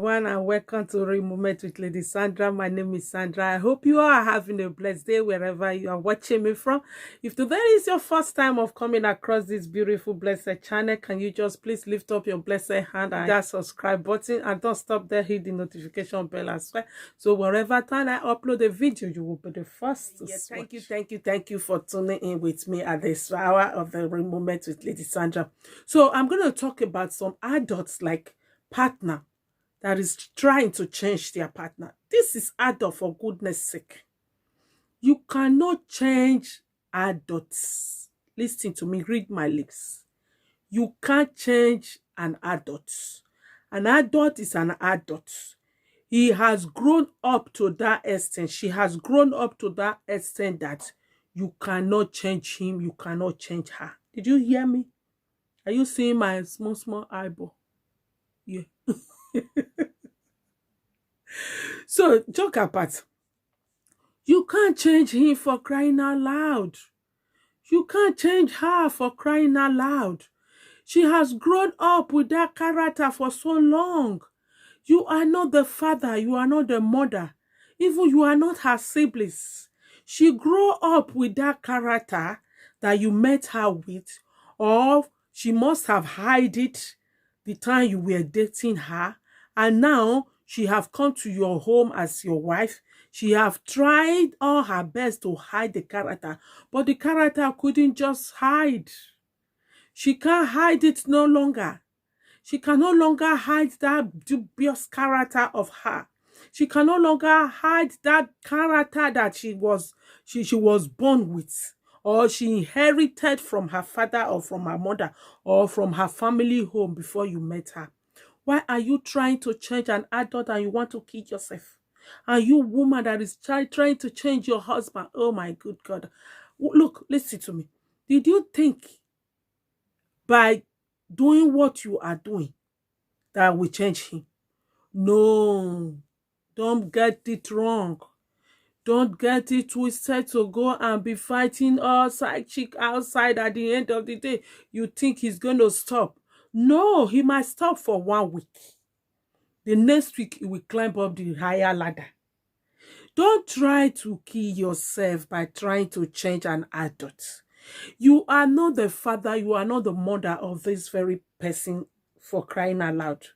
everyone, and welcome to Real Moment with Lady Sandra. My name is Sandra. I hope you all are having a blessed day wherever you are watching me from. If today is your first time of coming across this beautiful, blessed channel, can you just please lift up your blessed hand and that subscribe button, and don't stop there, hit the notification bell as well. So wherever time I upload a video, you will be the first to watch. Thank you for tuning in with me at this hour of the Real Moment with Lady Sandra. So I'm going to talk about some adults like partner that is trying to change their partner. This is adult, for goodness sake. You cannot change adults. Listen to me, read my lips. You can't change an adult. An adult is an adult. He has grown up to that extent. She has grown up to that extent that you cannot change him. You cannot change her. Did you hear me? Are you seeing my small eyeball? Yeah. So, joke apart. You can't change him for crying out loud. You can't change her for crying out loud. She has grown up with that character for so long. You are not the father. You are not the mother. Even you are not her siblings. She grew up with that character that you met her with, or she must have hid it the time you were dating her, and now she have come to your home as your wife. She have tried all her best to hide the character, but the character couldn't just hide. She can't hide it no longer. She can no longer hide that dubious character of her. She can no longer hide that character that she was born with, or she inherited from her father or from her mother or from her family home before you met her. Why are you trying to change an adult and you want to kill yourself? And you woman that is trying to change your husband, oh my good God. Look, listen to me. Did you think by doing what you are doing that will change him? No, don't get it wrong. Don't get it twisted to go and be fighting all side chick outside. At the end of the day, you think he's going to stop. No, he might stop for 1 week. The next week, he will climb up the higher ladder. Don't try to kill yourself by trying to change an adult. You are not the father, you are not the mother of this very person, for crying out loud.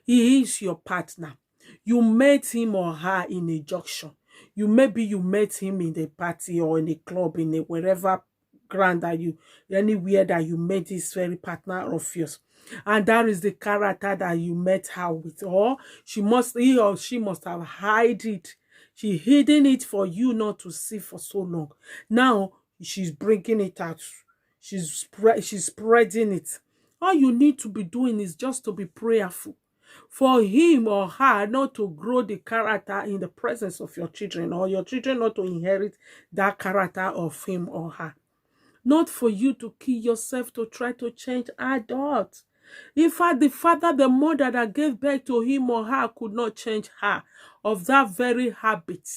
He is your partner. You met him or her in a junction. Maybe you met him in a party or in a club, in a wherever ground that anywhere that you met this very partner of yours. And that is the character that you met her with. Or he or she must have hid it. She hidden it for you not to see for so long. Now she's bringing it out. She's spreading it. All you need to be doing is just to be prayerful for him or her not to grow the character in the presence of your children, or your children not to inherit that character of him or her. Not for you to kill yourself to try to change adults. In fact, the father, the mother that gave birth to him or her could not change her of that very habit,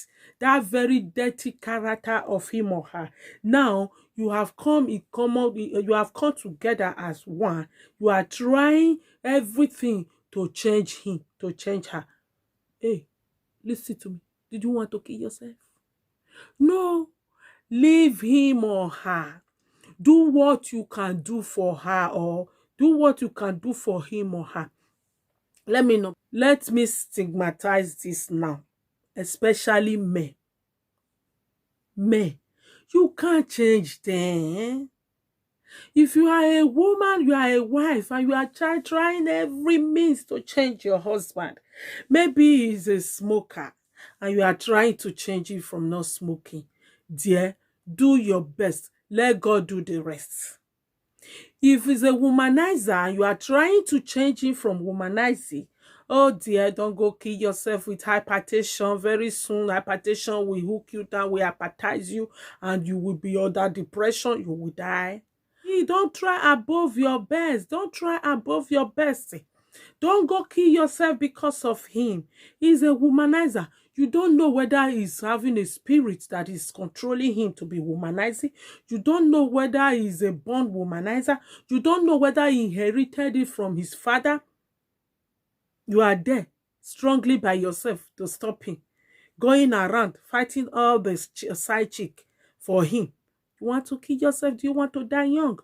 that very dirty character of him or her. Now, you have come together as one. You are trying everything to change him, to change her. Hey, listen to me. Did you want to kill yourself? No. Leave him or her. Do what you can do for her, or do what you can do for him or her. Let me stigmatize this now, especially men. Men, you can't change them. If you are a woman, you are a wife, and you are trying every means to change your husband. Maybe he's a smoker, and you are trying to change him from not smoking. Dear, do your best. Let God do the rest. If he's a womanizer and you are trying to change him from womanizing, oh dear, don't go kill yourself with hypertension. Very soon, hypertension will hook you down, will hepatize you, and you will be under depression. You will die. Don't try above your best. Don't try above your best. Don't go kill yourself because of him. He's a womanizer. You don't know whether he's having a spirit that is controlling him to be womanizing. You don't know whether he's a born womanizer. You don't know whether he inherited it from his father. You are there strongly by yourself to stop him. Going around fighting all the side chick for him. You want to kill yourself? Do you want to die young?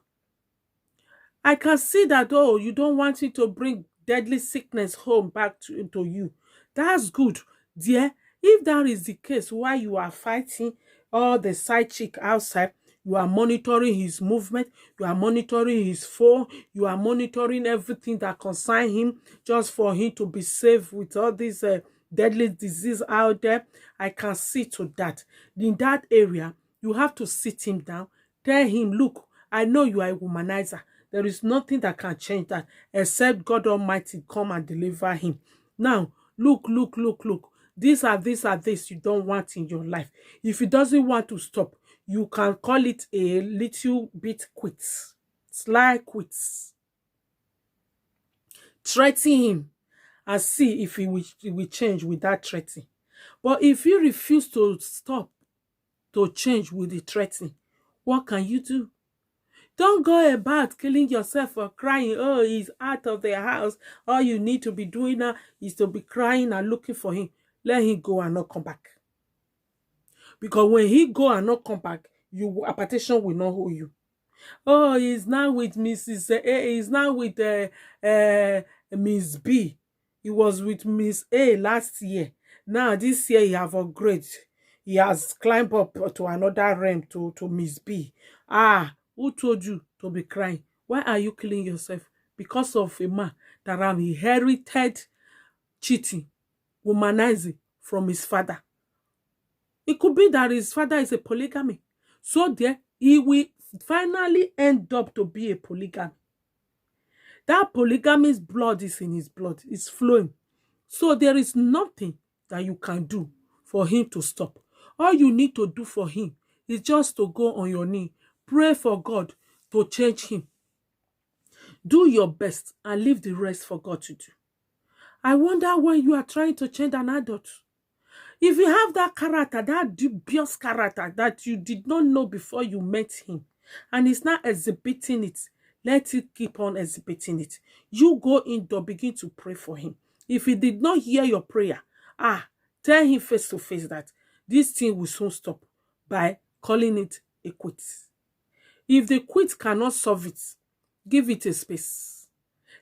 I can see that, oh, you don't want it to bring deadly sickness home back to you. That's good, dear. If that is the case, while you are fighting all the side chick outside, you are monitoring his movement, you are monitoring his phone, you are monitoring everything that concerns him, just for him to be safe with all these deadly disease out there. I can see to that. In that area, you have to sit him down, tell him, look, I know you are a womanizer. There is nothing that can change that except God Almighty come and deliver him. Now, look. These are this you don't want in your life. If he doesn't want to stop, you can call it a little bit quits. Slight quits. Threaten him and see if he will change with that threatening. But if you refuse to stop, to change with the threatening, what can you do? Don't go about killing yourself or crying, oh, he's out of the house. All you need to be doing now is to be crying and looking for him. Let him go and not come back. Because when he go and not come back, a petition will not hold you. Oh, he's now with Mrs. A. He's now with Miss B. He was with Miss A last year. Now, this year, he have upgraded. He has climbed up to another realm to Miss B. Ah, who told you to be crying? Why are you killing yourself? Because of a man that have inherited cheating, womanizing from his father. It could be that his father is a polygamy. So there, he will finally end up to be a polygamy. That polygamy's blood is in his blood. It's flowing. So there is nothing that you can do for him to stop. All you need to do for him is just to go on your knee. Pray for God to change him. Do your best and leave the rest for God to do. I wonder when you are trying to change an adult. If you have that character, that dubious character that you did not know before you met him, and he's not exhibiting it, let it keep on exhibiting it. You go indoor, begin to pray for him. If he did not hear your prayer, tell him face to face that this thing will soon stop by calling it a quit. If the quit cannot solve it, give it a space.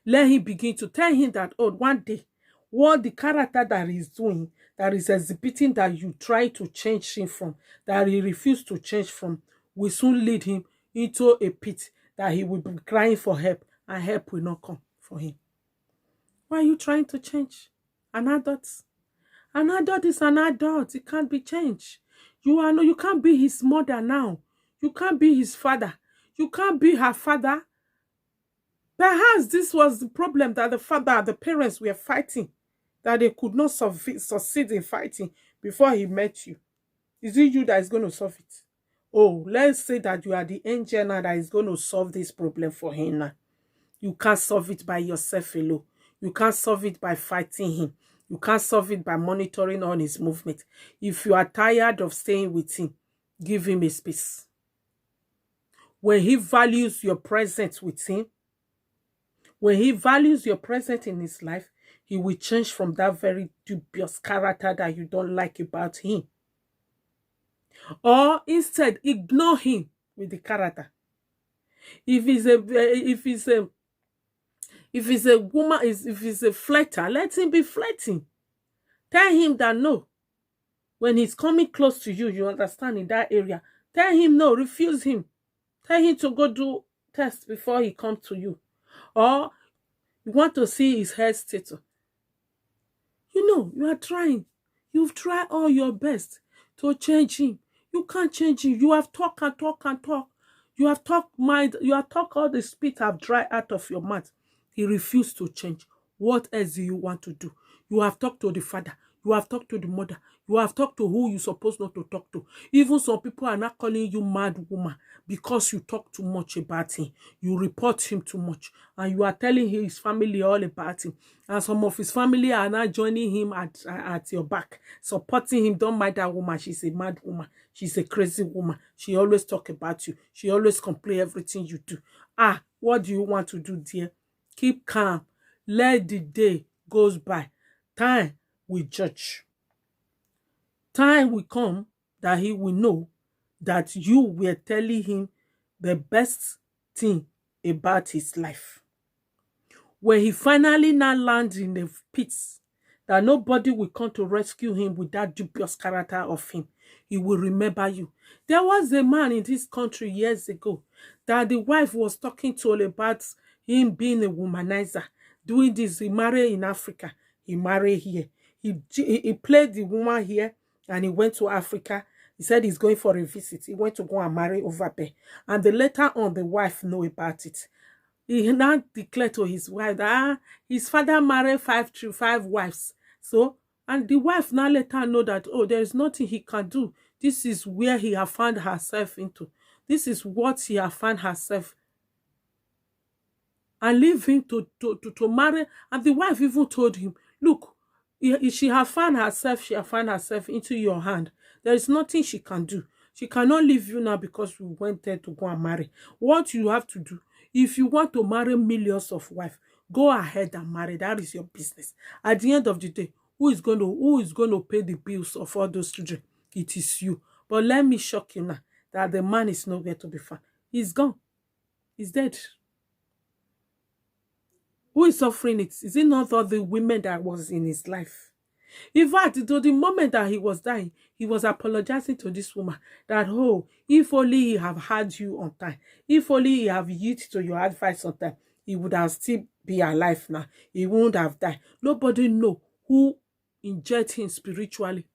Let him begin to tell him that, oh, one day, what the character that he's doing, that is exhibiting, that you try to change him from, that he refused to change from, will soon lead him into a pit that he will be crying for help, and help will not come for him. Why are you trying to change an adult? An adult is an adult. It can't be changed. You can't be his mother now. You can't be his father. You can't be her father. Perhaps this was the problem that the parents were fighting, that they could not succeed in fighting before he met you. Is it you that is going to solve it? Oh, let's say that you are the angel now that is going to solve this problem for him now. You can't solve it by yourself alone. You can't solve it by fighting him. You can't solve it by monitoring on his movement. If you are tired of staying with him, give him a space. When he values your presence with him, when he values your presence in his life, he will change from that very dubious character that you don't like about him. Or instead, ignore him with the character. If he's a flirter, let him be flirting. Tell him that no. When he's coming close to you, you understand, in that area, tell him no, refuse him. Tell him to go do tests before he comes to you. Or you want to see his health status. You are trying. You've tried all your best to change him. You can't change him. You have talked and talked and talked. You have talked all the spit have dried out of your mouth. He refused to change. What else do you want to do? You have talked to the father. You have talked to the mother. You have talked to who you're supposed not to talk to. Even some people are not calling you mad woman because you talk too much about him. You report him too much. And you are telling his family all about him. And some of his family are now joining him at your back, supporting him. Don't mind that woman. She's a mad woman. She's a crazy woman. She always talk about you. She always complain everything you do. What do you want to do, dear? Keep calm. Let the day goes by. Time will judge. Time will come that he will know that you were telling him the best thing about his life. When he finally now lands in the pits, that nobody will come to rescue him with that dubious character of him, he will remember you. There was a man in this country years ago that the wife was talking to all about him being a womanizer, doing this. He married in Africa, he married here. He played the woman here and he went to Africa. He said he's going for a visit. He went to go and marry over there. And later on, the wife know about it. He now declared to his wife that his father married five wives. So, and the wife now let her know that, oh, there is nothing he can do. This is where he has found herself into. This is what he has found herself. And leave him to marry. And the wife even told him, look, she has found herself into your hand. There is nothing she can do. She cannot leave you now because you went there to go and marry. What you have to do, if you want to marry millions of wives, go ahead and marry. That is your business. At the end of the day, who is going to pay the bills of all those children? It is you. But let me shock you now that the man is nowhere to be found. He's gone. He's dead. Who is suffering it? Is it not all the women that was in his life? In fact, to the moment that he was dying, he was apologizing to this woman that, oh, if only he have had you on time, if only he have yielded to your advice on time, he would have still be alive now. He wouldn't have died. Nobody know who inject him spiritually.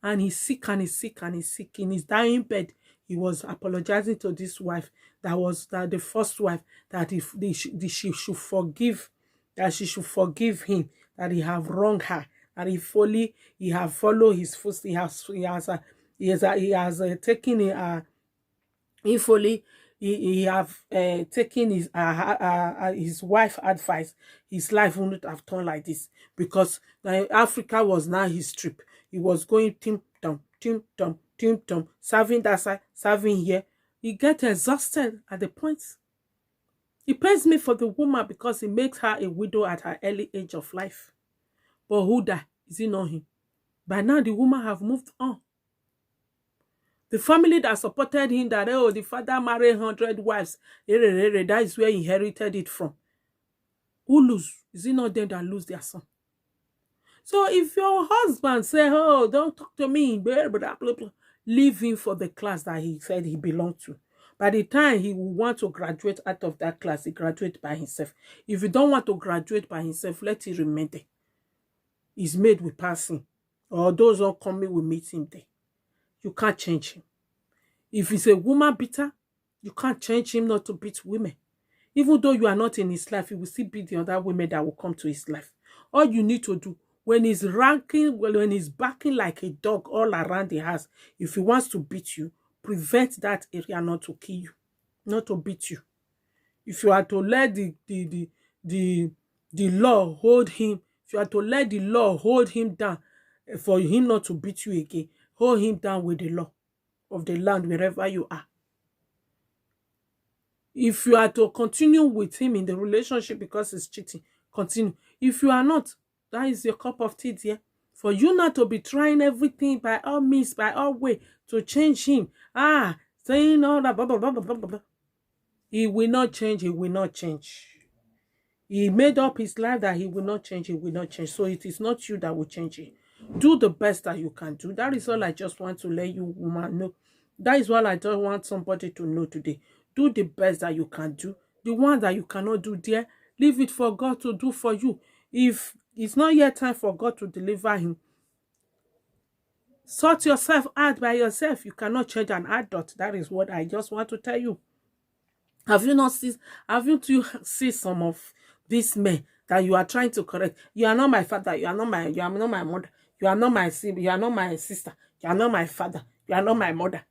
And he's sick and he's sick and he's sick. In his dying bed, he was apologizing to this wife that was the first wife, that she should forgive, that she should forgive him, that he have wronged her, and if only he have followed his footsteps, he has taken if only he have taken his wife's advice, his life wouldn't have turned like this, because Africa was now his trip. He was going tim tom, serving that side, serving here. He get exhausted at the point. He pays me for the woman because he makes her a widow at her early age of life. But who died? Is it not him? By now, the woman have moved on. The family that supported him, that, oh, the father married 100 wives, that is where he inherited it from. Who lose? Is it not them that lose their son? So if your husband say, oh, don't talk to me, blah, blah, blah, blah, leave him for the class that he said he belonged to. By the time he will want to graduate out of that class, he graduate by himself. If you don't want to graduate by himself, let him remain there. His mate will pass him, or those who coming will meet him there. You can't change him. If he's a woman beater, you can't change him not to beat women. Even though you are not in his life, he will still beat the other women that will come to his life. All you need to do, when he's barking like a dog all around the house, if he wants to beat you, prevent that area not to kill you, not to beat you. If you are to let the law hold him, if you are to let the law hold him down for him not to beat you again, hold him down with the law of the land wherever you are. If you are to continue with him in the relationship because he's cheating, continue. If you are not, that is your cup of tea, dear. For you not to be trying everything by all means, by all way, to change him. Saying all that, blah, blah, blah, blah, blah, blah. He will not change, he will not change. He made up his life that he will not change, he will not change. So it is not you that will change it. Do the best that you can do. That is all I just want to let you, woman, know. That is what I don't want somebody to know today. Do the best that you can do. The one that you cannot do, dear, leave it for God to do for you. If it's not yet time for God to deliver him, sort yourself out by yourself. You cannot change an adult. That is what I just want to tell you. Have you seen some of these men that you are trying to correct? You are not my father. You are not my mother. You are not my sibling. You are not my sister. You are not my father. You are not my mother.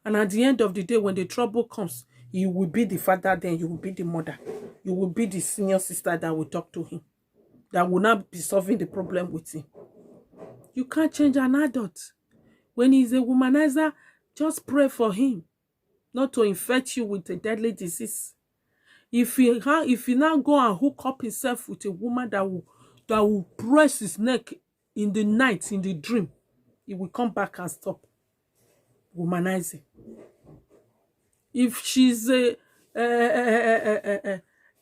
And at the end of the day, when the trouble comes, you will be the father, then you will be the mother. You will be the senior sister that will talk to him, that will not be solving the problem with him. You can't change an adult. When he's a womanizer, just pray for him not to infect you with a deadly disease. If he now go and hook up himself with a woman that will that will press his neck in the night, in the dream. He will come back and stop womanizing. If she's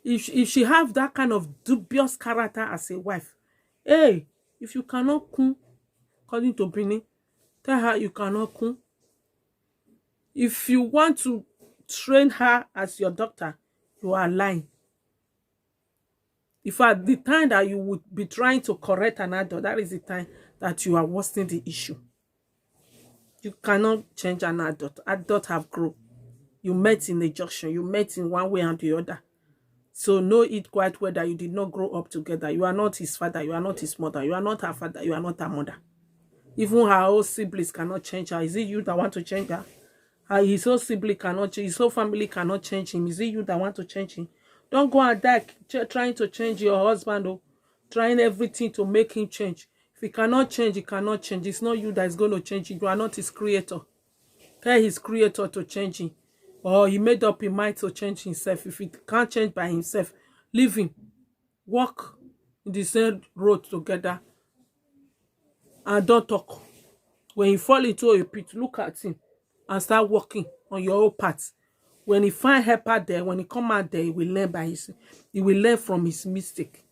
if she have that kind of dubious character as a wife, hey, if you cannot kun, according to Bini, tell her you cannot kun. If you want to train her as your doctor, you are lying. If at the time that you would be trying to correct an adult, that is the time that you are worsening the issue. You cannot change an adult. Adults have grown. You met in a junction. You met in one way and the other. So know it quite well that you did not grow up together. You are not his father. You are not his mother. You are not her father. You are not her mother. Even her own siblings cannot change her. Is it you that want to change her? His whole sibling cannot change. His whole family cannot change him. Is it you that want to change him? Don't go and die trying to change your husband or trying everything to make him change. If he cannot change, he cannot change. It's not you that is going to change him. You are not his creator. Tell his creator to change him. Or he made up his mind to change himself. If he can't change by himself, leave him. Walk in the same road together. And don't talk. When you fall into a pit, look at him and start walking on your own path. When he find helper there, when he come out there, he will learn from his mistake.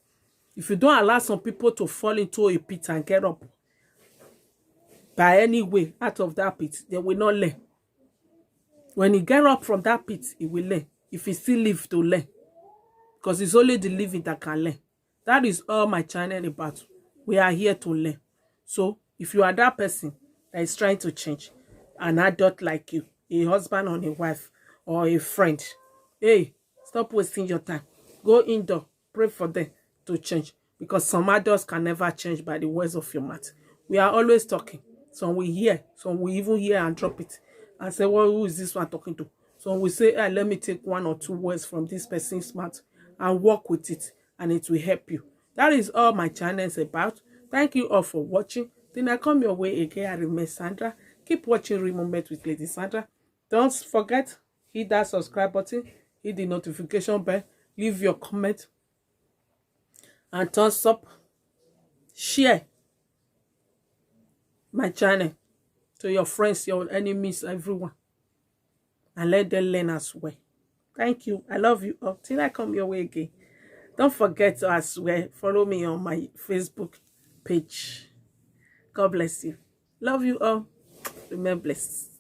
If you don't allow some people to fall into a pit and get up by any way out of that pit, they will not learn. When he get up from that pit, he will learn. If he still live to learn. Because it's only the living that can learn. That is all my channel about. We are here to learn. So, if you are that person that is trying to change, an adult like you, a husband or a wife, or a friend, hey, stop wasting your time. Go indoor, pray for them to change. Because some adults can never change by the words of your mouth. We are always talking. Some we hear, some we even hear and drop it. And say, well, who is this one talking to? So we say, hey, let me take 1 or 2 words from this person's mouth and work with it. And it will help you. That is all my channel is about. Thank you all for watching. Then I come your way again. I remain Sandra. Keep watching Real Moment with Lady Sandra. Don't forget, hit that subscribe button, hit the notification bell, leave your comment, and thumbs up. Share my channel to your friends, your enemies, everyone. And let them learn as well. Thank you. I love you all. Till I come your way again. Don't forget to as well follow me on my Facebook page. God bless you. Love you all. Remain blessed.